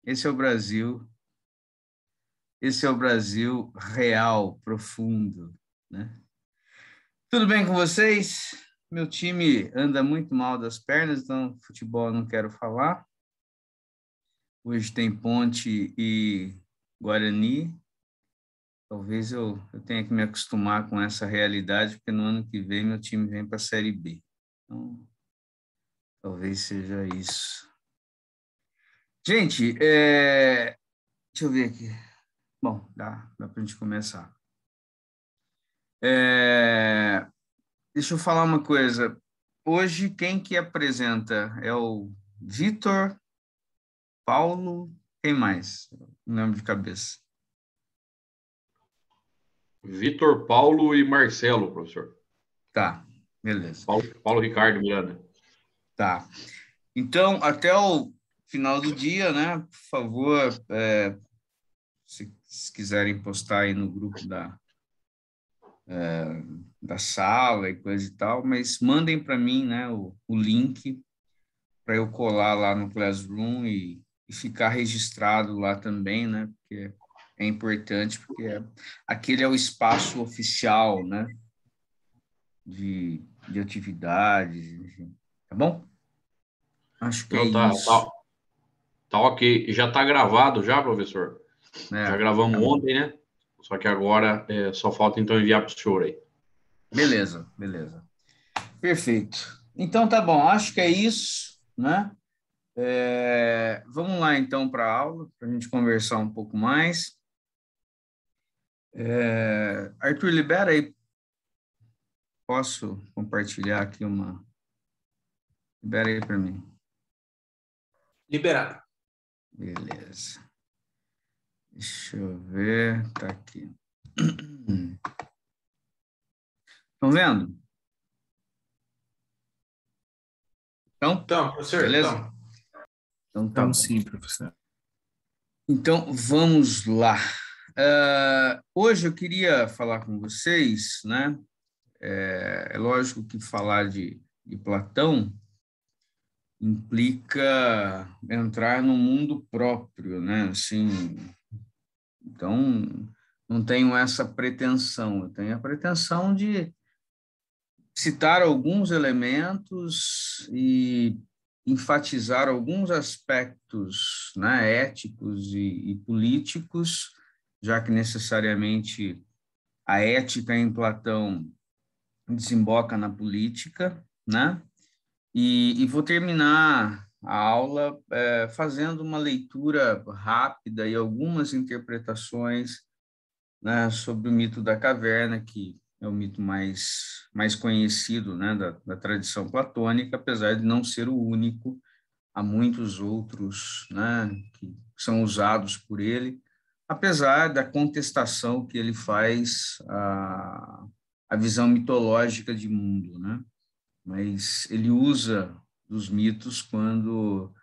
Esse é o Brasil. Esse é o Brasil real, profundo, né? Tudo bem com vocês? Meu time anda muito mal das pernas, então futebol eu não quero falar. Hoje tem Ponte e Guarani. Talvez eu tenha que me acostumar com essa realidade, porque no ano que vem meu time vem para a Série B. Então, talvez seja isso. Gente, deixa eu ver aqui. Bom, dá para a gente começar. Deixa eu falar uma coisa. Hoje, quem que apresenta é o Vitor, Paulo, quem mais? Não lembro de cabeça. Vitor, Paulo e Marcelo, professor. Tá, beleza. Paulo Ricardo Miranda. Tá. Então, até o final do dia, né? Por favor, se quiserem postar aí no grupo da sala e coisa e tal, mas mandem para mim, né, o link para eu colar lá no Classroom e ficar registrado lá também, né? Porque é importante, porque aquele é o espaço oficial, né? De atividades, enfim. Tá bom? Acho que é Não, isso, tá ok. Já tá gravado já, professor? Já né? gravamos Tá bom. ontem, né? Só que agora só falta então enviar para o senhor aí. Beleza, beleza. Perfeito. Então tá bom, acho que é isso, né? Vamos lá então para a aula, para a gente conversar um pouco mais. Arthur, libera aí. Posso compartilhar aqui uma. Libera aí para mim. Liberado. Beleza. Deixa eu ver. Tá aqui. Estão vendo? Então, professor, Beleza? Então tá Então, bom. sim, professor. Então vamos lá. Hoje eu queria falar com vocês, né? É lógico que falar de Platão implica entrar no mundo próprio, né? Assim, então não tenho essa pretensão, eu tenho a pretensão de citar alguns elementos e enfatizar alguns aspectos, né, éticos e políticos, já que necessariamente a ética em Platão desemboca na política, né? E vou terminar a aula fazendo uma leitura rápida e algumas interpretações, né, sobre o mito da caverna, que é o mito mais conhecido, né, da tradição platônica, apesar de não ser o único, há muitos outros, né, que são usados por ele, apesar da contestação que ele faz à visão mitológica de mundo, né? Mas ele usa dos mitos quando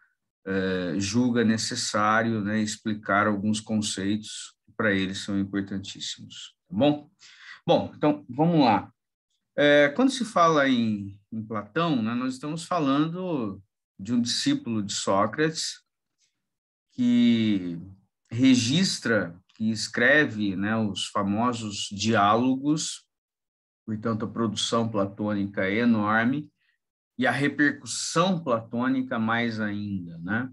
julga necessário, né, explicar alguns conceitos que para ele são importantíssimos. Tá bom? Bom, então vamos lá. Quando se fala em Platão, né, nós estamos falando de um discípulo de Sócrates que registra, que escreve, né, os famosos diálogos, portanto, a produção platônica é enorme, e a repercussão platônica mais ainda, né?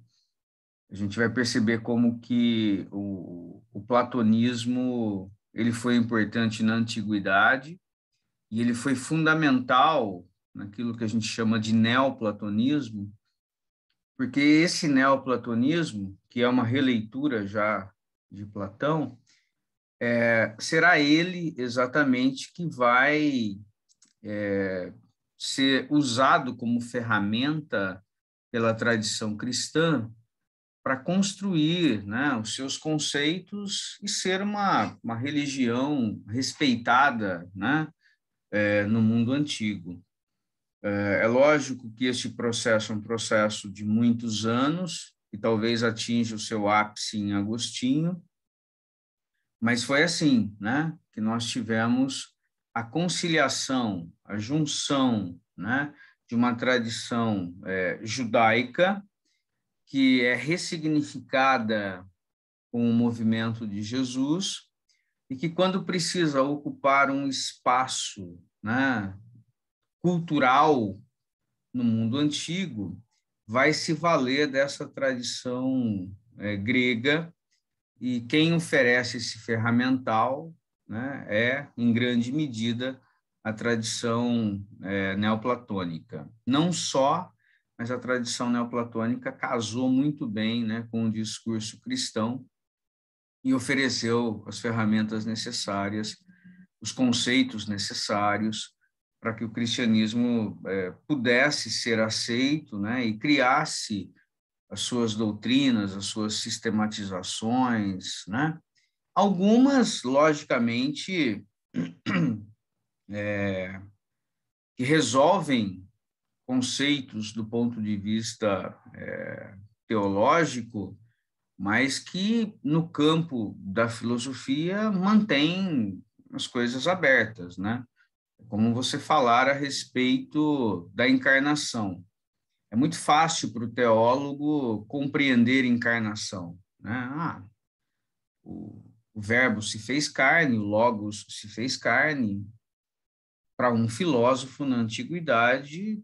A gente vai perceber como que o platonismo ele foi importante na antiguidade e ele foi fundamental naquilo que a gente chama de neoplatonismo, porque esse neoplatonismo, que é uma releitura já de Platão, será ele exatamente que vai ser usado como ferramenta pela tradição cristã para construir, né, os seus conceitos e ser uma religião respeitada, né, no mundo antigo. É lógico que este processo é um processo de muitos anos, e talvez atinja o seu ápice em Agostinho, mas foi assim, né, que nós tivemos a conciliação, a junção, né, de uma tradição judaica que é ressignificada com o movimento de Jesus e que, quando precisa ocupar um espaço, né, cultural no mundo antigo, vai se valer dessa tradição grega, e quem oferece esse ferramental, né, é, em grande medida, a tradição neoplatônica. Não só, mas a tradição neoplatônica casou muito bem, né, com o discurso cristão e ofereceu as ferramentas necessárias, os conceitos necessários para que o cristianismo pudesse ser aceito, né, e criasse as suas doutrinas, as suas sistematizações, né? Algumas, logicamente, que resolvem conceitos do ponto de vista teológico, mas que, no campo da filosofia, mantém as coisas abertas, né? Como você falar a respeito da encarnação. É muito fácil para o teólogo compreender encarnação, né? O verbo se fez carne, o logos se fez carne. Para um filósofo na antiguidade,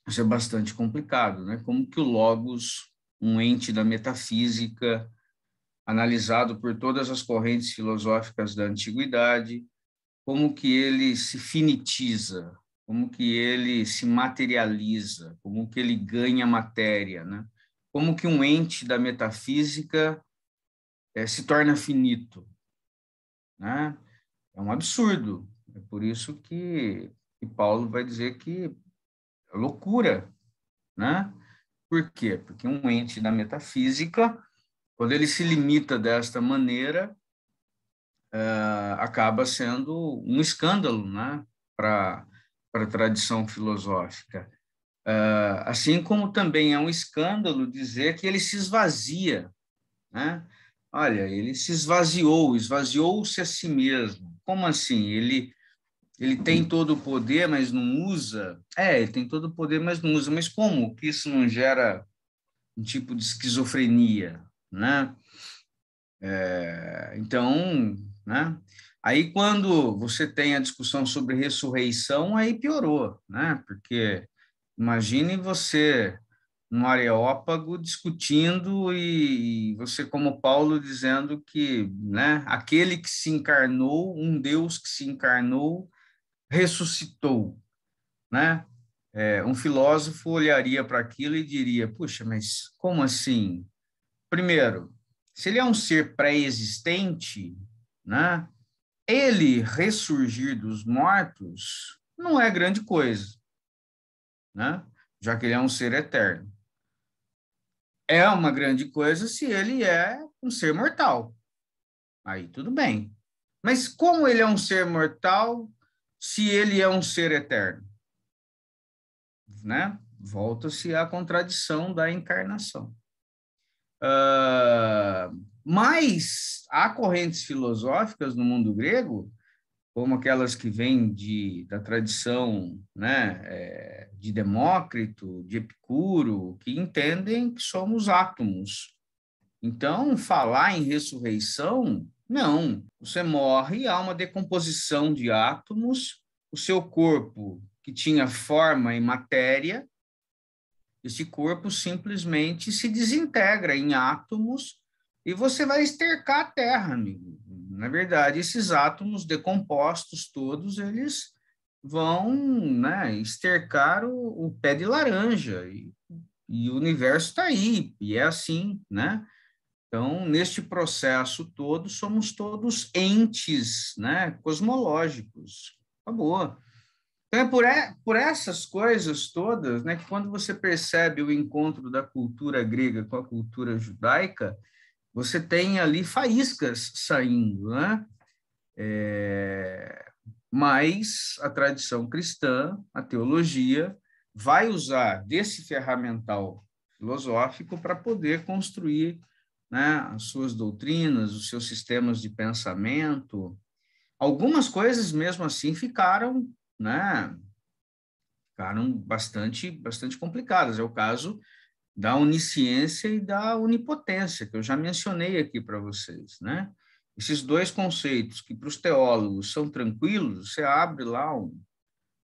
isso é bastante complicado, né? Como que o logos, um ente da metafísica, analisado por todas as correntes filosóficas da antiguidade, como que ele se finitiza, como que ele se materializa, como que ele ganha matéria, né? Como que um ente da metafísica se torna finito, né? É um absurdo. É por isso que Paulo vai dizer que é loucura, né? Por quê? Porque um ente da metafísica, quando ele se limita desta maneira, acaba sendo um escândalo, né, para a tradição filosófica. Assim como também é um escândalo dizer que ele se esvazia, né? Olha, ele se esvaziou-se a si mesmo. Como assim? Ele tem todo o poder, mas não usa? Ele tem todo o poder, mas não usa. Mas como que isso não gera um tipo de esquizofrenia, né? Então, né? Aí, quando você tem a discussão sobre ressurreição, aí piorou, né? Porque imagine você no Areópago discutindo e você, como Paulo, dizendo que, né, aquele que se encarnou, um Deus que se encarnou, ressuscitou, né? Um filósofo olharia para aquilo e diria: puxa, mas como assim? Primeiro, se ele é um ser pré-existente, né? Ele ressurgir dos mortos não é grande coisa, né? Já que ele é um ser eterno. É uma grande coisa se ele é um ser mortal. Aí tudo bem. Mas como ele é um ser mortal se ele é um ser eterno? Né? Volta-se à contradição da encarnação. Mas há correntes filosóficas no mundo grego, como aquelas que vêm da tradição, né, de Demócrito, de Epicuro, que entendem que somos átomos. Então, falar em ressurreição, não. Você morre e há uma decomposição de átomos, o seu corpo, que tinha forma e matéria, esse corpo simplesmente se desintegra em átomos e você vai estercar a Terra, amigo. Na verdade, esses átomos decompostos todos, eles vão, né, estercar o pé de laranja e o universo está aí, e é assim, né? Então, neste processo todo, somos todos entes, né, cosmológicos. Acabou. Então, é por essas coisas todas, né, que quando você percebe o encontro da cultura grega com a cultura judaica, você tem ali faíscas saindo, né? Mas a tradição cristã, a teologia, vai usar desse ferramental filosófico para poder construir, né, as suas doutrinas, os seus sistemas de pensamento. Algumas coisas, mesmo assim, ficaram, né, bastante complicadas. É o caso da onisciência e da onipotência, que eu já mencionei aqui para vocês, né? Esses dois conceitos que para os teólogos são tranquilos, você abre lá um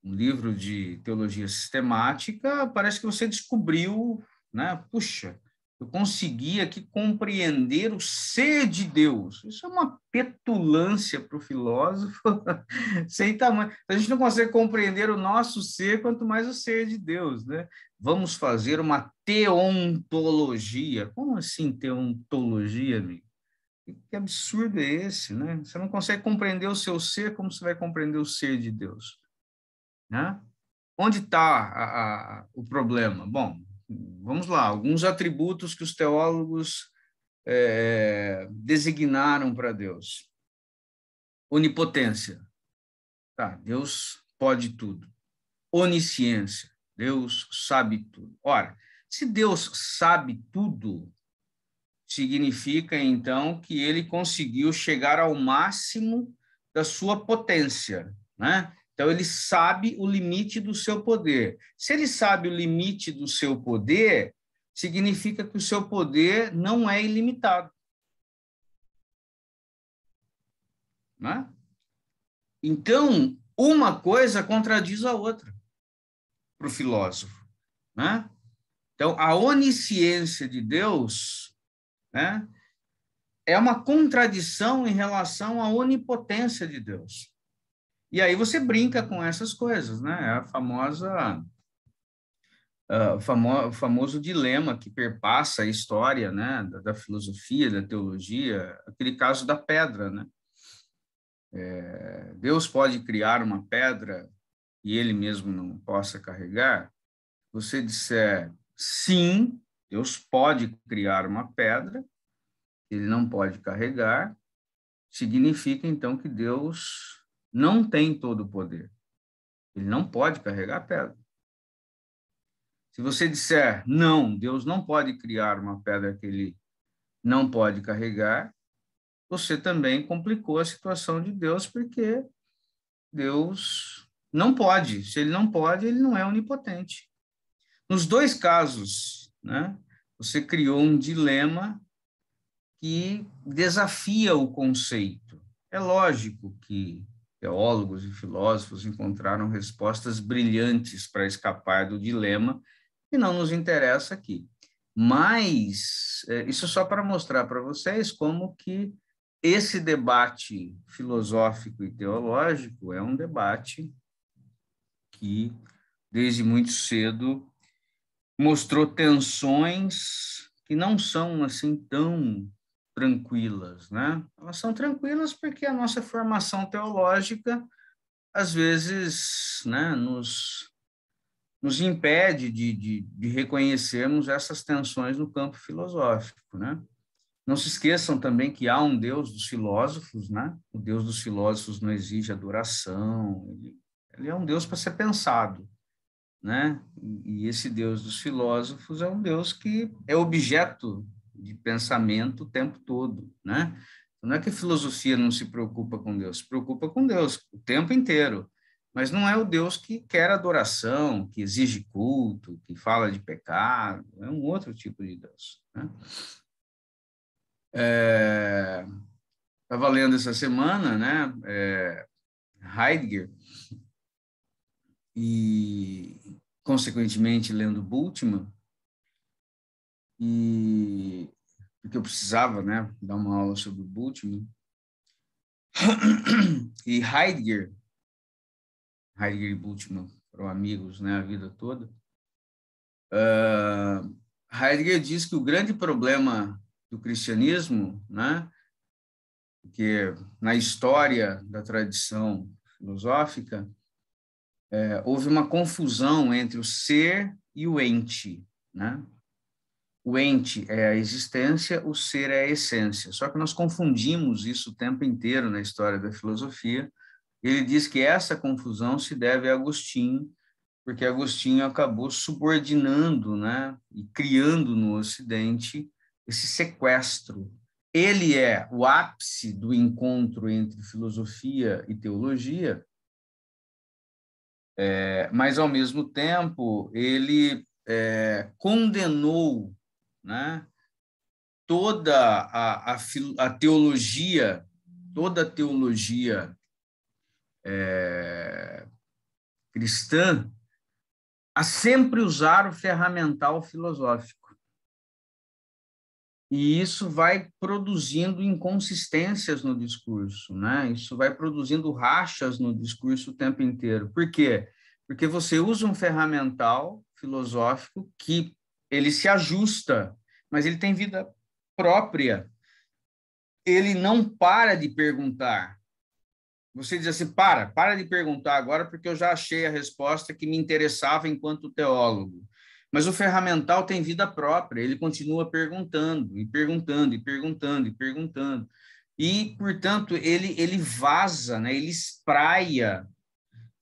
livro de teologia sistemática, parece que você descobriu, né? Puxa, eu consegui aqui compreender o ser de Deus. Isso é uma petulância para o filósofo sem tamanho. A gente não consegue compreender o nosso ser, quanto mais o ser de Deus, né? Vamos fazer uma teontologia. Como assim teontologia, amigo? Que absurdo é esse, né? Você não consegue compreender o seu ser, como você vai compreender o ser de Deus, né? Onde está o problema? Bom, vamos lá, alguns atributos que os teólogos designaram para Deus. Onipotência, tá? Deus pode tudo. Onisciência, Deus sabe tudo. Ora, se Deus sabe tudo, significa, então, que ele conseguiu chegar ao máximo da sua potência, né? Então, ele sabe o limite do seu poder. Se ele sabe o limite do seu poder, significa que o seu poder não é ilimitado, né? Então, uma coisa contradiz a outra para o filósofo, né? Então, a onisciência de Deus, né, é uma contradição em relação à onipotência de Deus. E aí você brinca com essas coisas, né? É o famoso dilema que perpassa a história, né, da filosofia, da teologia, aquele caso da pedra, né? Deus pode criar uma pedra e ele mesmo não possa carregar? Você disser sim, Deus pode criar uma pedra, ele não pode carregar, significa então que Deus não tem todo o poder. Ele não pode carregar a pedra. Se você disser não, Deus não pode criar uma pedra que ele não pode carregar, você também complicou a situação de Deus, porque Deus não pode. Se ele não pode, ele não é onipotente. Nos dois casos, né, você criou um dilema que desafia o conceito. É lógico que teólogos e filósofos encontraram respostas brilhantes para escapar do dilema, que não nos interessa aqui. Mas isso é só para mostrar para vocês como que esse debate filosófico e teológico é um debate que, desde muito cedo, mostrou tensões que não são assim tão tranquilas, né? Elas são tranquilas porque a nossa formação teológica às vezes, né, nos impede de reconhecermos essas tensões no campo filosófico, né? Não se esqueçam também que há um Deus dos filósofos, né? O Deus dos filósofos não exige adoração, ele é um Deus para ser pensado, né? E esse Deus dos filósofos é um Deus que é objeto de pensamento o tempo todo, né? Não é que a filosofia não se preocupa com Deus, se preocupa com Deus o tempo inteiro, mas não é o Deus que quer adoração, que exige culto, que fala de pecado, é um outro tipo de Deus, né? Estava lendo essa semana, né, Heidegger, e, consequentemente, lendo Bultmann, e porque eu precisava, né, dar uma aula sobre Bultmann, e Heidegger e Bultmann foram amigos, né, a vida toda. Heidegger diz que o grande problema do cristianismo, né, que na história da tradição filosófica, houve uma confusão entre o ser e o ente, né? O ente é a existência, o ser é a essência. Só que nós confundimos isso o tempo inteiro na história da filosofia. Ele diz que essa confusão se deve a Agostinho, porque Agostinho acabou subordinando, né, e criando no Ocidente esse sequestro. Ele é o ápice do encontro entre filosofia e teologia, mas, ao mesmo tempo, ele condenou, né, toda a teologia, toda a teologia cristã a sempre usar o ferramental filosófico. E isso vai produzindo inconsistências no discurso, né? Isso vai produzindo rachas no discurso o tempo inteiro. Por quê? Porque você usa um ferramental filosófico que ele se ajusta, mas ele tem vida própria. Ele não para de perguntar. Você diz assim, para de perguntar agora, porque eu já achei a resposta que me interessava enquanto teólogo. Mas o ferramental tem vida própria, ele continua perguntando, e perguntando, e perguntando, e perguntando. E, portanto, ele vaza, né? Ele espraia.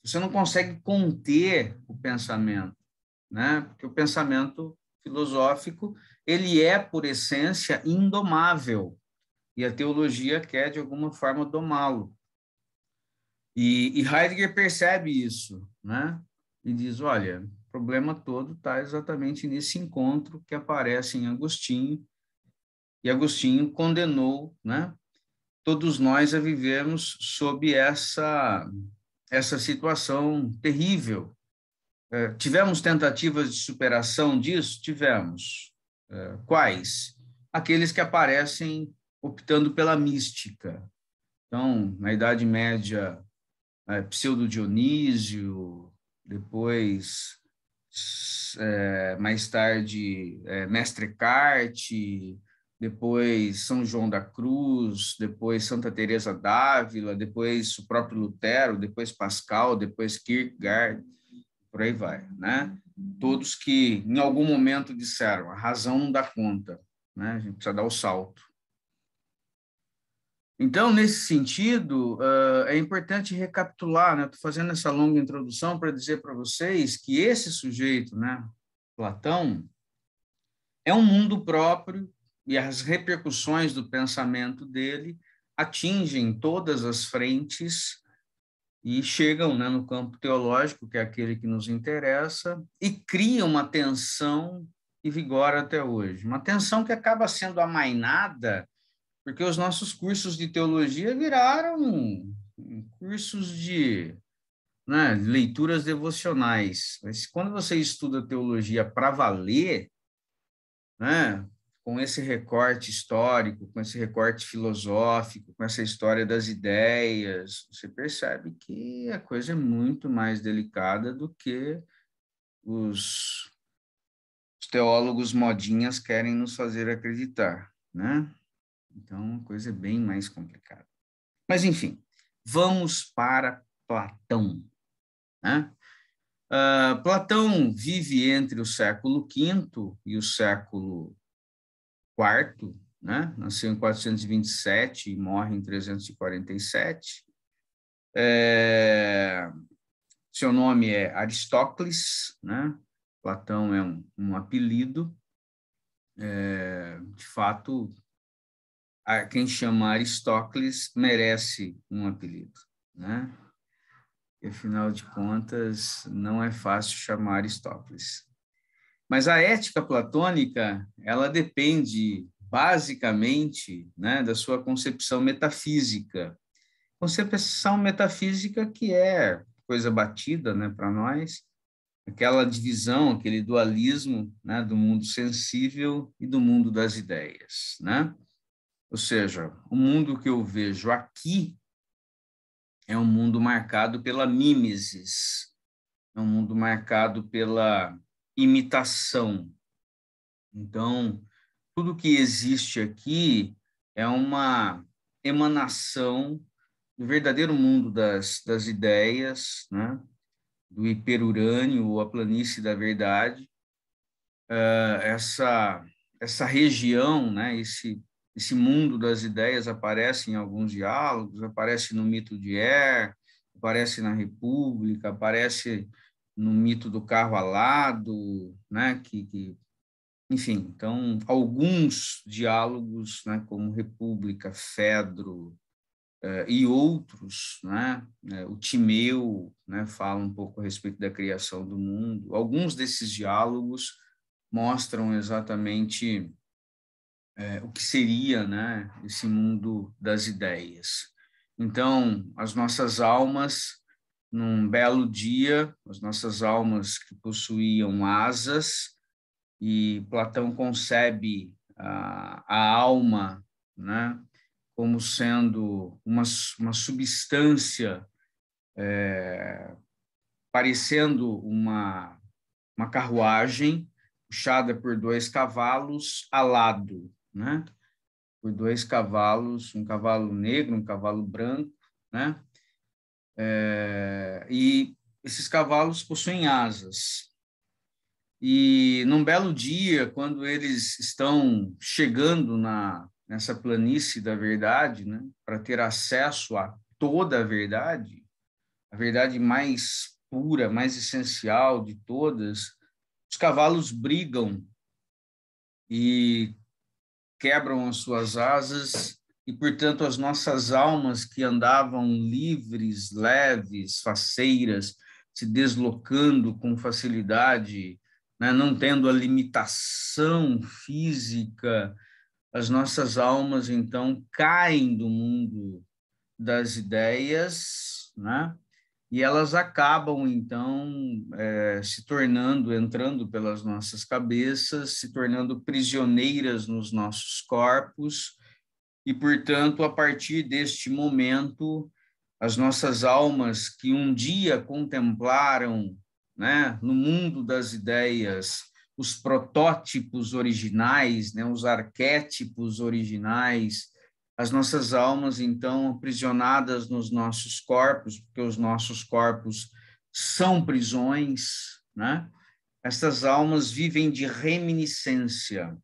Você não consegue conter o pensamento, né? Porque o pensamento filosófico, ele é, por essência, indomável. E a teologia quer, de alguma forma, domá-lo. E Heidegger percebe isso, né? E diz, olha, o problema todo está exatamente nesse encontro que aparece em Agostinho, e Agostinho condenou, né, todos nós a vivermos sob essa situação terrível. Tivemos tentativas de superação disso? Tivemos. Quais? Aqueles que aparecem optando pela mística. Então, na Idade Média, Pseudo-Dionísio, depois, mais tarde, Mestre Eckhart, depois São João da Cruz, depois Santa Teresa d'Ávila, depois o próprio Lutero, depois Pascal, depois Kierkegaard, por aí vai, né? Todos que, em algum momento, disseram, a razão não dá conta, né? A gente precisa dar o salto. Então, nesse sentido, é importante recapitular, né? Estou fazendo essa longa introdução para dizer para vocês que esse sujeito, né, Platão, é um mundo próprio e as repercussões do pensamento dele atingem todas as frentes e chegam, né, no campo teológico, que é aquele que nos interessa, e criam uma tensão que vigora até hoje. Uma tensão que acaba sendo amainada porque os nossos cursos de teologia viraram cursos de, né, leituras devocionais. Mas quando você estuda teologia para valer, né, com esse recorte histórico, com esse recorte filosófico, com essa história das ideias, você percebe que a coisa é muito mais delicada do que os teólogos modinhas querem nos fazer acreditar, né? Então, a coisa é bem mais complicada. Mas, enfim, vamos para Platão, né? Platão vive entre o século V e o século IV, né? Nasceu em 427 e morre em 347. Seu nome é Aristócles, né? Platão é um apelido. De fato, quem chama Aristócles merece um apelido, né? E, afinal de contas, não é fácil chamar Aristóteles. Mas a ética platônica, ela depende basicamente, né, da sua concepção metafísica. Concepção metafísica que é coisa batida, né, para nós, aquela divisão, aquele dualismo, né, do mundo sensível e do mundo das ideias, né? Ou seja, o mundo que eu vejo aqui é um mundo marcado pela mimesis, é um mundo marcado pela imitação. Então, tudo que existe aqui é uma emanação do verdadeiro mundo das ideias, né? Do hiperurânio, ou a planície da verdade. Essa região, né? Esse mundo das ideias aparece em alguns diálogos, aparece no mito de Er, aparece na República, aparece no mito do carro alado, né? Enfim, então, alguns diálogos, né, como República, Fedro, e outros, né? O Timeu, né, fala um pouco a respeito da criação do mundo. Alguns desses diálogos mostram exatamente o que seria, né, esse mundo das ideias. Então, as nossas almas, num belo dia, as nossas almas que possuíam asas, e Platão concebe a alma, né, como sendo uma substância parecendo uma carruagem puxada por 2 cavalos alado, né? Por 2 cavalos, um cavalo negro, um cavalo branco, né? E esses cavalos possuem asas. E num belo dia, quando eles estão chegando nessa planície da verdade, né, para ter acesso a toda a verdade mais pura, mais essencial de todas, os cavalos brigam e quebram as suas asas e, portanto, as nossas almas que andavam livres, leves, faceiras, se deslocando com facilidade, né, não tendo a limitação física, as nossas almas, então, caem do mundo das ideias, né? E elas acabam, então, se tornando, entrando pelas nossas cabeças, se tornando prisioneiras nos nossos corpos, e, portanto, a partir deste momento, as nossas almas que um dia contemplaram, né, no mundo das ideias, os protótipos originais, né, os arquétipos originais, as nossas almas, então, aprisionadas nos nossos corpos, porque os nossos corpos são prisões, né? Essas almas vivem de reminiscência,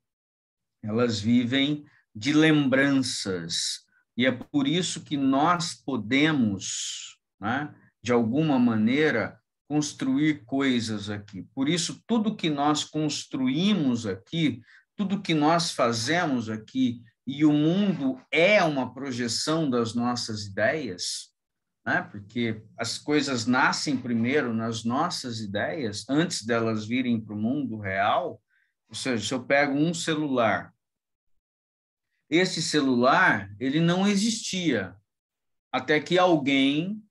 elas vivem de lembranças, e é por isso que nós podemos, né, de alguma maneira, construir coisas aqui. Por isso, tudo que nós construímos aqui, tudo que nós fazemos aqui, e o mundo é uma projeção das nossas ideias, né? Porque as coisas nascem primeiro nas nossas ideias, antes delas virem para o mundo real. Ou seja, se eu pego um celular, esse celular, ele não existia, até que alguém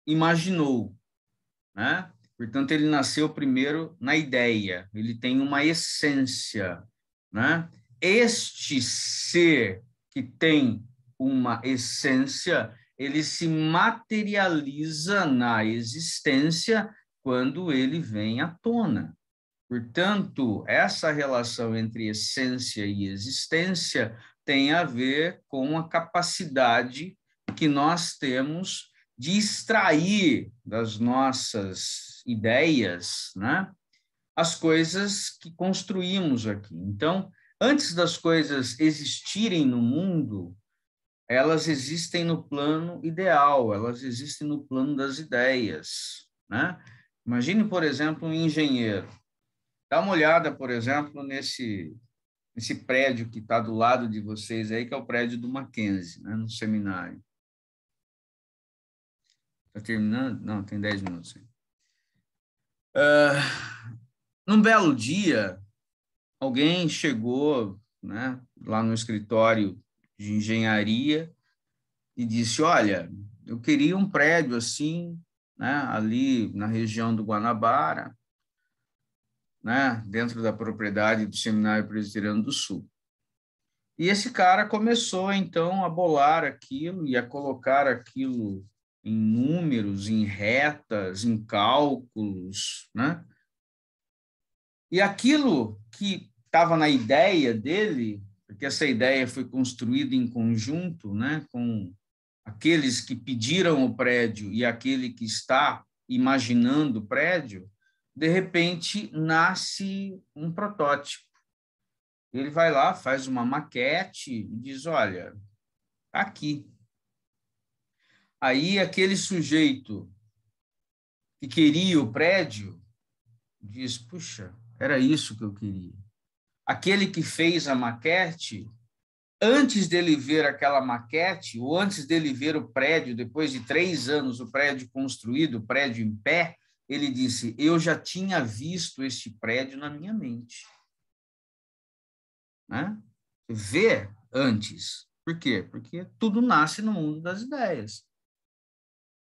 imaginou, né? Portanto, ele nasceu primeiro na ideia, ele tem uma essência, né? Este ser que tem uma essência, ele se materializa na existência quando ele vem à tona. Portanto, essa relação entre essência e existência tem a ver com a capacidade que nós temos de extrair das nossas ideias, né, as coisas que construímos aqui. Então, antes das coisas existirem no mundo, elas existem no plano ideal, elas existem no plano das ideias, né? Imagine, por exemplo, um engenheiro. Dá uma olhada, por exemplo, nesse prédio que está do lado de vocês aí, que é o prédio do Mackenzie, né, no seminário. Está terminando? Não, tem 10 minutos. Num belo dia, alguém chegou, né, lá no escritório de engenharia e disse, olha, eu queria um prédio assim, né, ali na região do Guanabara, né, dentro da propriedade do Seminário Presbiteriano do Sul. E esse cara começou, então, a bolar aquilo e a colocar aquilo em números, em retas, em cálculos, né? E aquilo que estava na ideia dele, porque essa ideia foi construída em conjunto, né, com aqueles que pediram o prédio e aquele que está imaginando o prédio, de repente nasce um protótipo. Ele vai lá, faz uma maquete e diz, olha, tá aqui. Aí aquele sujeito que queria o prédio diz, puxa, era isso que eu queria. Aquele que fez a maquete antes dele ver aquela maquete, ou antes dele ver o prédio, depois de 3 anos, o prédio construído, o prédio em pé, ele disse, eu já tinha visto este prédio na minha mente. Né? Vê antes. Por quê? Porque tudo nasce no mundo das ideias.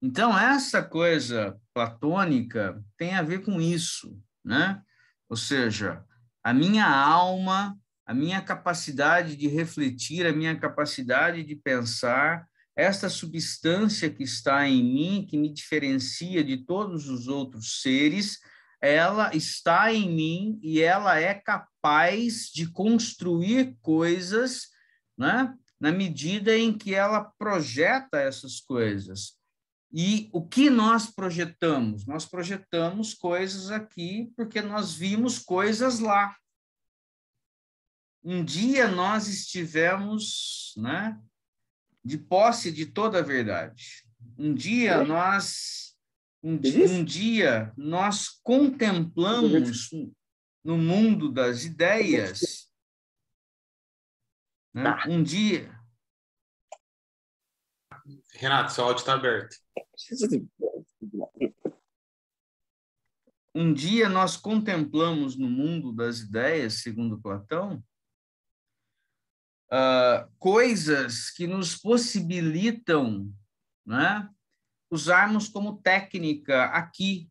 Então, essa coisa platônica tem a ver com isso, né? Ou seja, a minha alma, a minha capacidade de refletir, a minha capacidade de pensar, esta substância que está em mim, que me diferencia de todos os outros seres, ela está em mim e ela é capaz de construir coisas, né? Na medida em que ela projeta essas coisas. E o que nós projetamos? Nós projetamos coisas aqui porque nós vimos coisas lá. Um dia nós estivemos, né, de posse de toda a verdade. Um dia nós contemplamos no mundo das ideias, né? Um dia... Renato, seu áudio está aberto. Um dia nós contemplamos no mundo das ideias, segundo Platão, coisas que nos possibilitam, né, usarmos como técnica aqui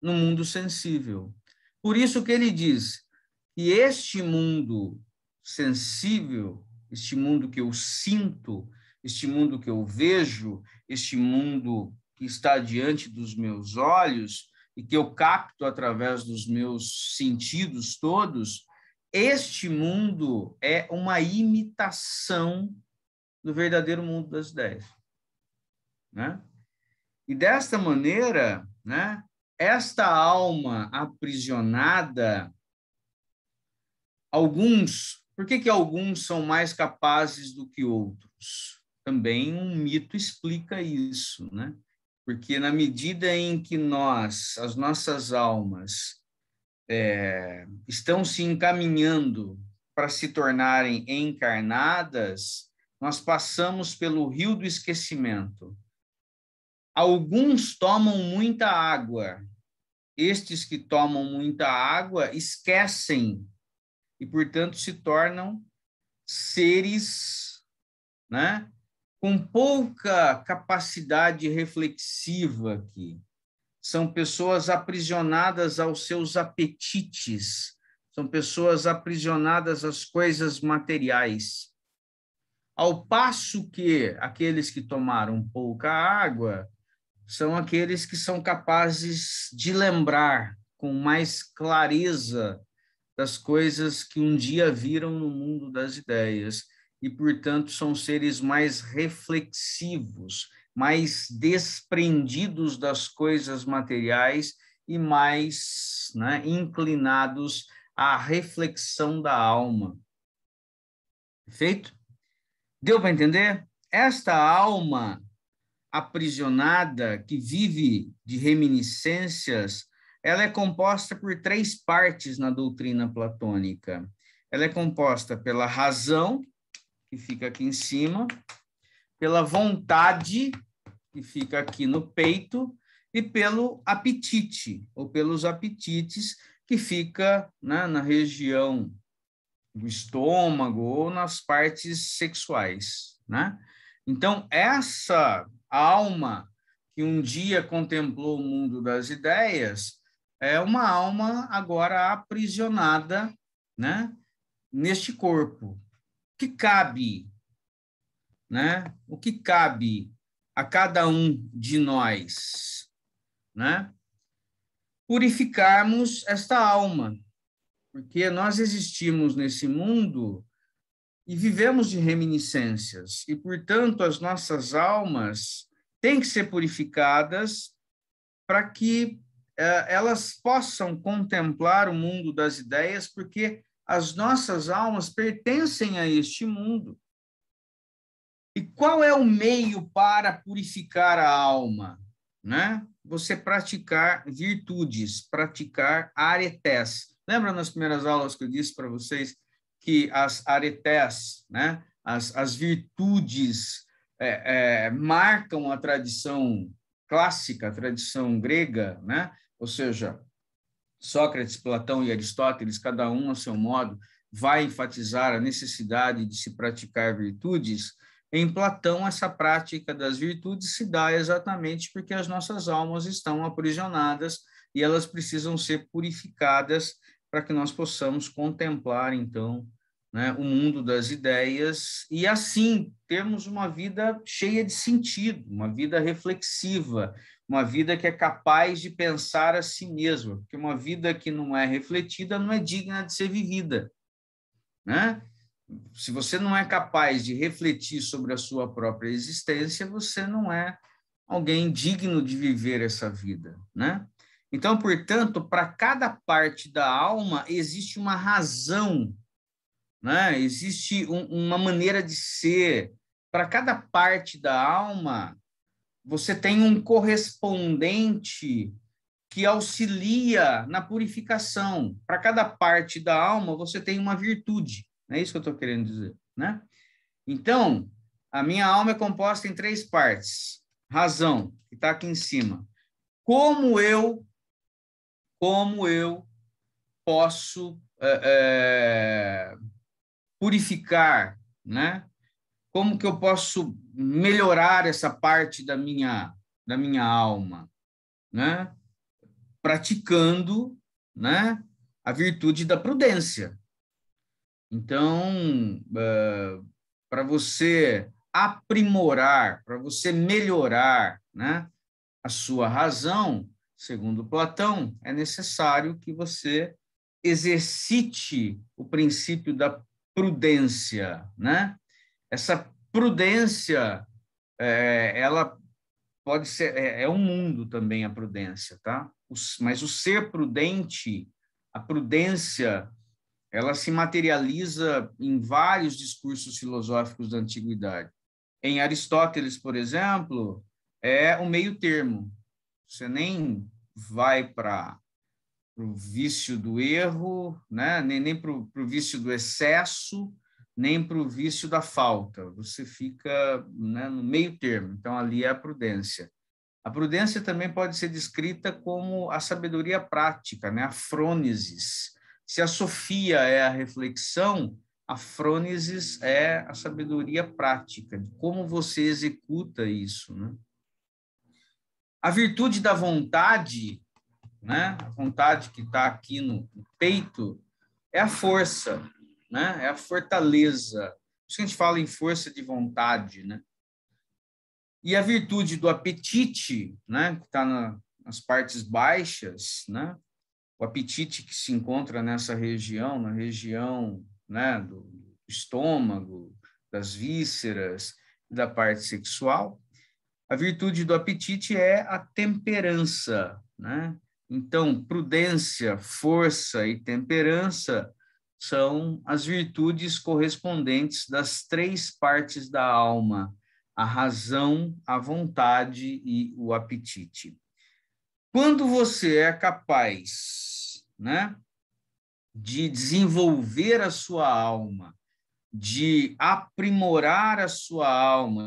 no mundo sensível. Por isso que ele diz que este mundo sensível, este mundo que eu sinto, este mundo que eu vejo, este mundo que está diante dos meus olhos e que eu capto através dos meus sentidos todos, este mundo é uma imitação do verdadeiro mundo das ideias, né? E desta maneira, né, esta alma aprisionada, por que alguns são mais capazes do que outros? Também um mito explica isso, né? Porque na medida em que as nossas almas estão se encaminhando para se tornarem encarnadas, nós passamos pelo rio do esquecimento. Alguns tomam muita água. Estes que tomam muita água esquecem e, portanto, se tornam seres, né, com pouca capacidade reflexiva aqui. São pessoas aprisionadas aos seus apetites, são pessoas aprisionadas às coisas materiais. Ao passo que aqueles que tomaram pouca água são aqueles que são capazes de lembrar com mais clareza das coisas que um dia viram no mundo das ideias e, portanto, são seres mais reflexivos, mais desprendidos das coisas materiais e mais, né, inclinados à reflexão da alma. Perfeito? Deu para entender? Esta alma aprisionada, que vive de reminiscências, ela é composta por 3 partes na doutrina platônica. Ela é composta pela razão, que fica aqui em cima, pela vontade, que fica aqui no peito, e pelo apetite, ou pelos apetites, que fica, né, na região do estômago ou nas partes sexuais, né? Então, essa alma que um dia contemplou o mundo das ideias é uma alma agora aprisionada, né, neste corpo. O que cabe, né? O que cabe a cada um de nós, né? Purificarmos esta alma, porque nós existimos nesse mundo e vivemos de reminiscências, e, portanto, as nossas almas têm que ser purificadas para que elas possam contemplar o mundo das ideias, porque as nossas almas pertencem a este mundo. E qual é o meio para purificar a alma? Né? Você praticar virtudes, praticar aretés. Lembra nas primeiras aulas que eu disse para vocês que as aretés, né, as virtudes marcam a tradição clássica, a tradição grega, né? Ou seja, Sócrates, Platão e Aristóteles, cada um a seu modo, vai enfatizar a necessidade de se praticar virtudes. Em Platão, essa prática das virtudes se dá exatamente porque as nossas almas estão aprisionadas e elas precisam ser purificadas para que nós possamos contemplar, então, né, o mundo das ideias e, assim, termos uma vida cheia de sentido, uma vida reflexiva, uma vida que é capaz de pensar a si mesma, porque uma vida que não é refletida não é digna de ser vivida, né? Se você não é capaz de refletir sobre a sua própria existência, você não é alguém digno de viver essa vida, né? Então, portanto, para cada parte da alma existe uma razão, né? Existe uma maneira de ser. Para cada parte da alma, você tem um correspondente que auxilia na purificação. Para cada parte da alma, você tem uma virtude. É isso que eu estou querendo dizer, né? Então, a minha alma é composta em 3 partes. Razão, que está aqui em cima. Como eu posso purificar, né? Como que eu posso melhorar essa parte da minha alma, né? Praticando, né, a virtude da prudência. Então, para você aprimorar, para você melhorar, né, a sua razão, segundo Platão, é necessário que você exercite o princípio da prudência, né? Essa prudência, ela pode ser, um mundo também a prudência, tá? Mas o ser prudente, a prudência, ela se materializa em vários discursos filosóficos da antiguidade. Em Aristóteles, por exemplo, é o meio termo. Você nem vai para o vício do erro, né? nem para o vício do excesso, nem para o vício da falta. Você fica, né, no meio termo. Então, ali é a prudência. A prudência também pode ser descrita como a sabedoria prática, né? A frônesis. Se a sofia é a reflexão, a frônesis é a sabedoria prática, de como você executa isso, né? A virtude da vontade, né? A vontade que está aqui no peito, é a força, né? É a fortaleza. Por isso que a gente fala em força de vontade, né? E a virtude do apetite, né, que está nas partes baixas, né, o apetite que se encontra nessa região, na região, né, do estômago, das vísceras, da parte sexual, a virtude do apetite é a temperança, né? Então, prudência, força e temperança são as virtudes correspondentes das 3 partes da alma: a razão, a vontade e o apetite. Quando você é capaz, né, de desenvolver a sua alma, de aprimorar a sua alma,